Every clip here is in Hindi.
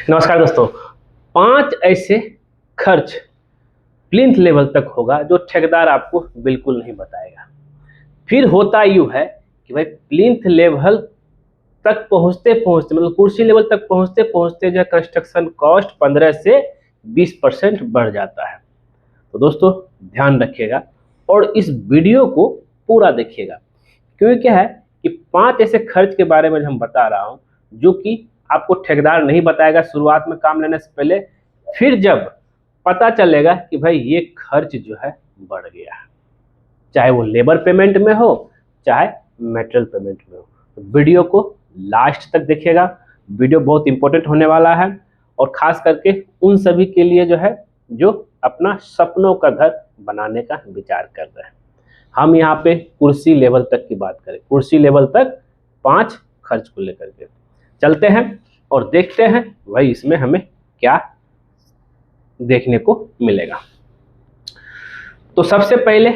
नमस्कार दोस्तों। 5 ऐसे खर्च प्लिंथ लेवल तक होगा जो ठेकेदार आपको बिल्कुल नहीं बताएगा। फिर होता यूँ है कि भाई प्लिंथ लेवल तक पहुँचते-पहुँचते मतलब कुर्सी लेवल तक पहुँचते-पहुँचते जो है कंस्ट्रक्शन कॉस्ट 15 से 20% बढ़ जाता है। तो दोस्तों ध्यान रखिएगा और इस वीडियो को पूरा देखिएगा, क्योंकि क्या है कि 5 ऐसे खर्च के बारे में हम बता रहा हूँ जो कि आपको ठेकेदार नहीं बताएगा शुरुआत में काम लेने से पहले। फिर जब पता चलेगा कि भाई ये खर्च जो है बढ़ गया है, चाहे वो लेबर पेमेंट में हो चाहे मटेरियल पेमेंट में हो। तो वीडियो को लास्ट तक देखिएगा, वीडियो बहुत इंपॉर्टेंट होने वाला है और खास करके उन सभी के लिए जो है जो अपना सपनों का घर बनाने का विचार कर रहे हैं। हम यहाँ पे कुर्सी लेवल तक की बात करें, कुर्सी लेवल तक 5 खर्च को लेकर के चलते हैं और देखते हैं भाई इसमें हमें क्या देखने को मिलेगा। तो सबसे पहले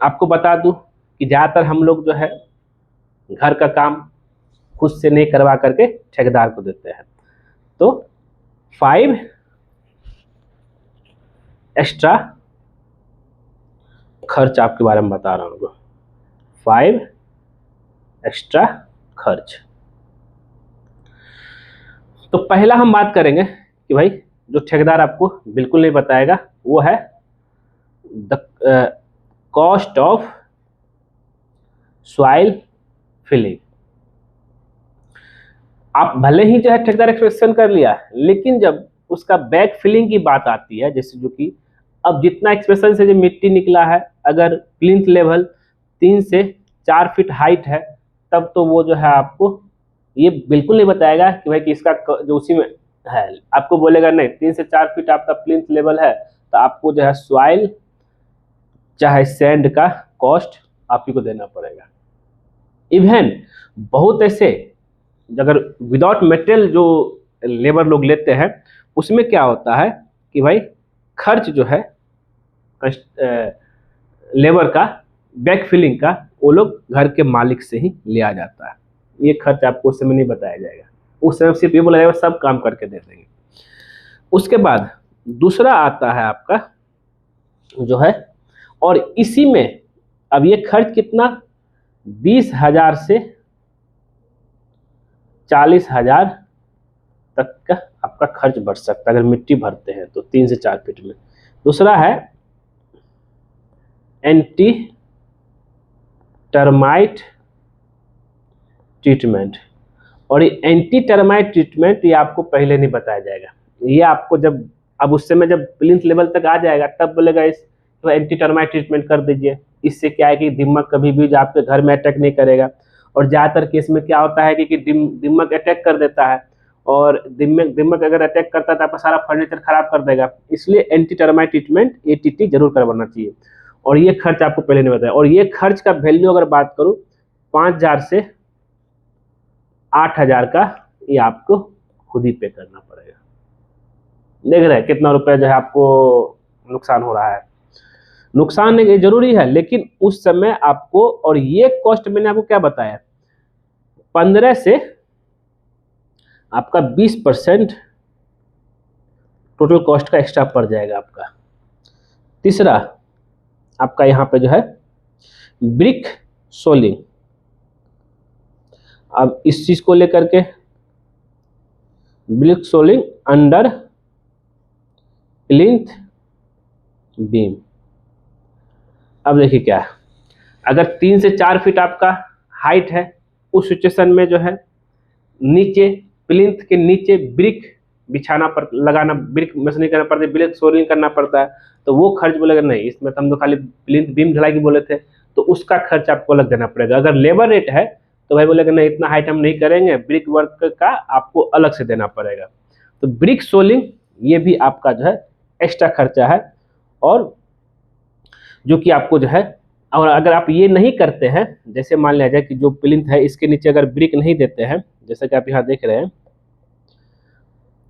आपको बता दूं कि ज़्यादातर हम लोग जो है घर का काम खुद से नहीं करवा करके ठेकेदार को देते हैं। तो 5 एक्स्ट्रा खर्च आपके बारे में बता रहा हूँ। 5 एक्स्ट्रा खर्च। तो पहला हम बात करेंगे कि भाई जो ठेकेदार आपको बिल्कुल नहीं बताएगा वो है the cost of soil filling. आप भले ही जो है ठेकेदार एक्सपेक्टेशन कर लिया, लेकिन जब उसका बैक फिलिंग की बात आती है, जैसे जो कि अब जितना एक्सप्रेशन से जो मिट्टी निकला है, अगर प्लिंथ लेवल 3 से 4 फीट हाइट है, तब तो वो जो है आपको ये बिल्कुल नहीं बताएगा कि भाई कि इसका जो उसी में है, आपको बोलेगा नहीं 3 से 4 फीट आपका प्लिंथ लेवल है तो आपको जो है सॉइल चाहे सैंड का कॉस्ट आप ही को देना पड़ेगा। इवन बहुत ऐसे अगर विदाउट मटेरियल जो लेबर लोग लेते हैं उसमें क्या होता है कि भाई खर्च जो है लेबर का बैक फिलिंग का वो लोग घर के मालिक से ही लिया जाता है। ये खर्च आपको उस समय नहीं बताया जाएगा, उस समय सिर्फ ये बोला जाएगा सब काम करके दे देंगे। उसके बाद दूसरा आता है आपका जो है, और इसी में अब ये खर्च कितना 20,000 से 40,000 तक का आपका खर्च बढ़ सकता है अगर मिट्टी भरते हैं तो 3 से 4 फीट में। दूसरा है एंटी टर्माइट ट्रीटमेंट, और ये एंटी टर्माइट ट्रीटमेंट ये आपको पहले नहीं बताया जाएगा। ये आपको जब अब उस समय जब प्लिंथ लेवल तक आ जाएगा तब बोलेगा इस तो एंटी टर्माइट ट्रीटमेंट कर दीजिए। इससे क्या है कि दीमक कभी भी आपके घर में अटैक नहीं करेगा। और ज़्यादातर केस में क्या होता है कि दीमक अटैक कर देता है, और दीमक अगर अटैक करता है तो आपका सारा फर्नीचर खराब कर देगा। इसलिए एंटी टर्माइट ट्रीटमेंट ATT जरूर करवाना चाहिए, और ये खर्च आपको पहले नहीं बताया। और ये खर्च का वैल्यू अगर बात करूँ 5,000 से 8,000 का, ये आपको खुद ही पे करना पड़ेगा। देख रहे हैं कितना रुपया जो है आपको नुकसान हो रहा है। नुकसान ये जरूरी है, लेकिन उस समय आपको, और ये कॉस्ट मैंने आपको क्या बताया 15 से आपका 20% टोटल कॉस्ट का एक्स्ट्रा पड़ जाएगा आपका। तीसरा आपका यहाँ पे जो है ब्रिक सोलिंग। अब इस चीज को लेकर के brick soling under plinth beam. अब देखिए क्या है, अगर 3 से 4 फीट आपका हाइट है, उस सिचुएशन में जो है नीचे प्लिंथ के नीचे ब्रिक बिछाना लगाना, ब्रिक मशीनिंग करना पड़ता है, ब्रिक सोलिंग करना पड़ता है। तो वो खर्च बोलेगा नहीं, इसमें तो हम तो खाली प्लिंथ बीम ढलाई की बोले थे, तो उसका खर्च आपको अलग देना पड़ेगा। अगर लेबर रेट है तो भाई बोलेगा नहीं इतना हाइट हम नहीं करेंगे, ब्रिक वर्क का आपको अलग से देना पड़ेगा। तो ब्रिक सोलिंग ये भी आपका जो है एक्स्ट्रा खर्चा है, और जो कि आपको जो है, और अगर आप ये नहीं करते हैं, जैसे मान लिया जाए कि जो प्लिंथ है इसके नीचे अगर ब्रिक नहीं देते हैं, जैसा कि आप यहाँ देख रहे हैं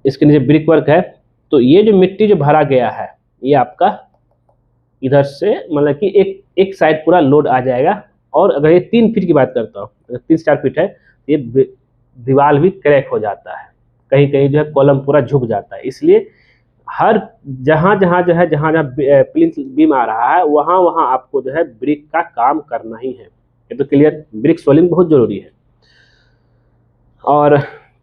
इसके नीचे ब्रिक वर्क है, तो ये जो मिट्टी जो भरा गया है ये आपका इधर से मतलब कि एक साइड पूरा लोड आ जाएगा। और अगर ये 3 फीट की बात करता हूँ, अगर 3 से 4 फीट है ये दीवार भी क्रैक हो जाता है। कहीं कहीं जो है कॉलम पूरा झुक जाता है। इसलिए हर जहाँ जहाँ जो है जहाँ जहाँ प्लिंथ बीम आ रहा है वहाँ वहाँ आपको जो है ब्रिक का काम करना ही है। ये तो क्लियर, ब्रिक सोलिंग बहुत जरूरी है। और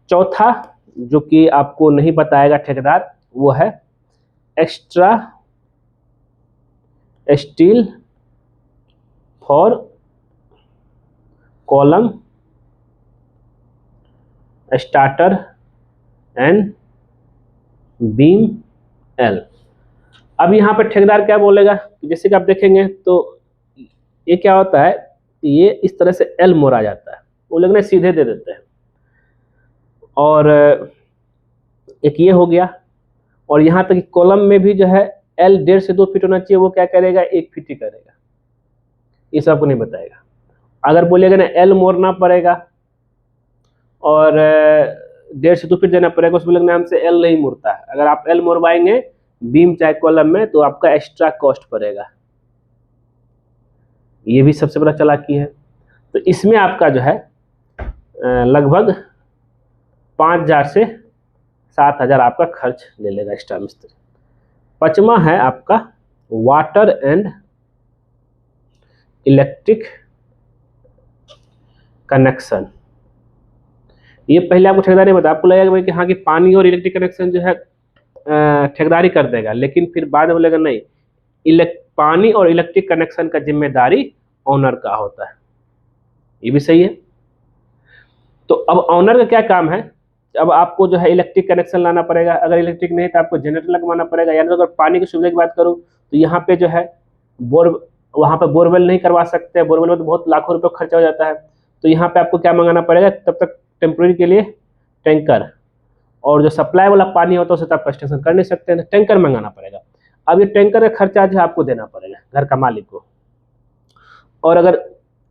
चौथा जो कि आपको नहीं बताएगा ठेकेदार, वो है extra steel for column starter and beam L. अब यहाँ पर ठेकेदार क्या बोलेगा कि जैसे कि आप देखेंगे तो ये क्या होता है, ये इस तरह से एल मोड़ आ जाता है, वो लोग ने सीधे दे देते हैं। और एक ये हो गया, और यहाँ तक कॉलम में भी जो है एल 1.5 से 2 फीट होना चाहिए, वो क्या करेगा 1 फीट ही करेगा, ये सब आपको नहीं बताएगा। अगर बोलेगा ना एल मोड़ना पड़ेगा और 1.5 से 2 फीट देना पड़ेगा, उसमें लगना हमसे एल नहीं मुड़ता है। अगर आप एल मोड़वाएंगे बीम चाहे कॉलम में तो आपका एक्स्ट्रा कॉस्ट पड़ेगा, ये भी सबसे बड़ा चालाकी है। तो इसमें आपका जो है लगभग 5,000 से 7,000 आपका खर्च ले लेगा एक्स्ट्रा मिस्त्री। पांचवा है आपका वाटर एंड इलेक्ट्रिक कनेक्शन। ये पहले आपको ठेकेदार ने बताया, आपको लगेगा कि हाँ कि पानी और इलेक्ट्रिक कनेक्शन जो है ठेकेदारी कर देगा, लेकिन फिर बाद में बोलेगा नहीं, पानी और इलेक्ट्रिक कनेक्शन का जिम्मेदारी ऑनर का होता है। ये भी सही है। तो अब ऑनर का क्या काम है, अब आपको जो है इलेक्ट्रिक कनेक्शन लाना पड़ेगा, अगर इलेक्ट्रिक नहीं तो आपको जनरेटर लगवाना पड़ेगा। यानी अगर पानी की सुविधा की बात करूँ तो यहाँ पे जो है वहाँ पे बोरवेल नहीं करवा सकते, बोरवेल में तो बहुत लाखों रुपये खर्चा हो जाता है। तो यहाँ पे आपको क्या मंगाना पड़ेगा, तब तक टेम्प्रेरी के लिए टैंकर, और जो सप्लाई वाला पानी होता है उसे तो आप एक्सटेंशन कर नहीं सकते हैं, टैंकर मंगाना पड़ेगा। अब ये टैंकर का खर्चा जो है आपको देना पड़ेगा घर का मालिक को। और अगर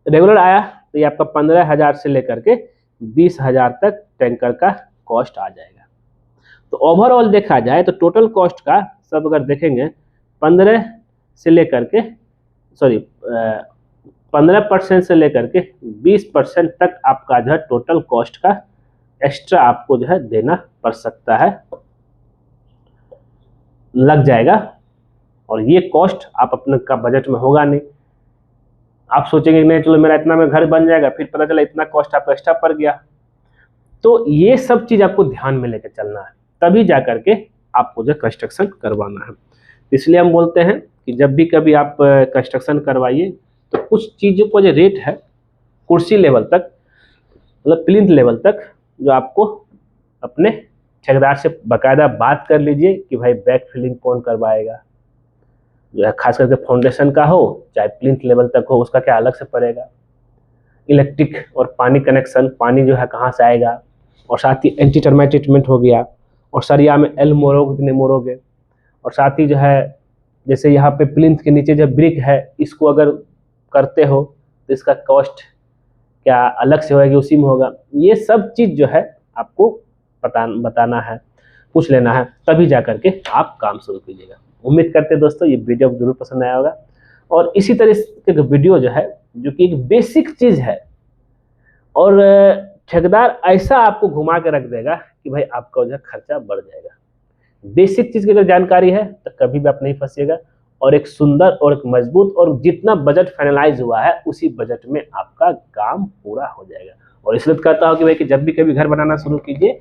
रेगुलर आया तो ये आपका 15,000 से लेकर के 20,000 तक टैंकर का कॉस्ट आ जाएगा। तो ओवरऑल देखा जाए तो टोटल कॉस्ट का सब अगर देखेंगे 15% से लेकर के 20% तक आपका जो है टोटल कॉस्ट का एक्स्ट्रा आपको जो है देना पड़ सकता है, लग जाएगा। और ये कॉस्ट आप अपने का बजट में होगा नहीं। आप सोचेंगे नहीं चलो मेरा इतना में घर बन जाएगा, फिर पता चला इतना कॉस्ट आपका एक्स्ट्रा पड़ गया। तो ये सब चीज आपको ध्यान में लेकर चलना है, तभी जा करके आपको जो कंस्ट्रक्शन करवाना है। इसलिए हम बोलते हैं कि जब भी कभी आप कंस्ट्रक्शन करवाइए तो कुछ चीज़ों को जो रेट है कुर्सी लेवल तक, मतलब प्लिंथ लेवल तक, जो आपको अपने ठेकेदार से बाकायदा बात कर लीजिए कि भाई बैक फिलिंग कौन करवाएगा, जो है खास करके फाउंडेशन का हो चाहे प्लिंथ लेवल तक हो, उसका क्या अलग से पड़ेगा। इलेक्ट्रिक और पानी कनेक्शन, पानी जो है कहाँ से आएगा, और साथ ही एंटी टर्माइट ट्रीटमेंट हो गया, और सरिया में एल मोड़ोगे कि नहीं मोड़ोगे, और साथ ही जो है जैसे यहाँ पे प्लिंथ के नीचे जो ब्रिक है इसको अगर करते हो तो इसका कॉस्ट क्या अलग से होगी, उसी में होगा। ये सब चीज़ जो है आपको बताना है, पूछ लेना है, तभी जा करके आप काम शुरू कीजिएगा। उम्मीद करते हैं दोस्तों ये वीडियो जरूर पसंद आया होगा, और इसी तरह के वीडियो जो है जो कि एक बेसिक चीज़ है और ठेकेदार ऐसा आपको घुमा के रख देगा कि भाई आपका जो है खर्चा बढ़ जाएगा। बेसिक चीज़ की अगर जानकारी है तो कभी भी आप नहीं फंसिएगा, और एक सुंदर और एक मजबूत, और जितना बजट फाइनलाइज हुआ है उसी बजट में आपका काम पूरा हो जाएगा। और इसलिए कहता हूँ कि भाई कि जब भी कभी घर बनाना शुरू कीजिए,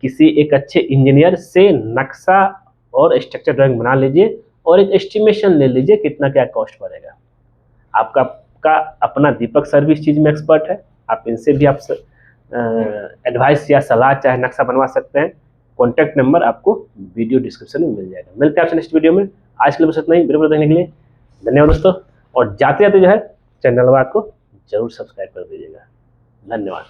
किसी एक अच्छे इंजीनियर से नक्शा और स्ट्रक्चर ड्राइंग बना लीजिए, और एक एस्टिमेशन ले लीजिए कितना क्या कॉस्ट पड़ेगा। आपका अपना दीपक सर इस चीज़ में एक्सपर्ट है, आप इनसे भी आप एडवाइस या सलाह चाहे नक्शा बनवा सकते हैं। कॉन्टैक्ट नंबर आपको वीडियो डिस्क्रिप्शन में मिल जाएगा। मिलते हैं आपसे नेक्स्ट वीडियो में। आज के लिए बस इतना ही। वीडियो देखने के लिए धन्यवाद दोस्तों, और जाते जाते जो है चैनल को जरूर सब्सक्राइब कर दीजिएगा। धन्यवाद।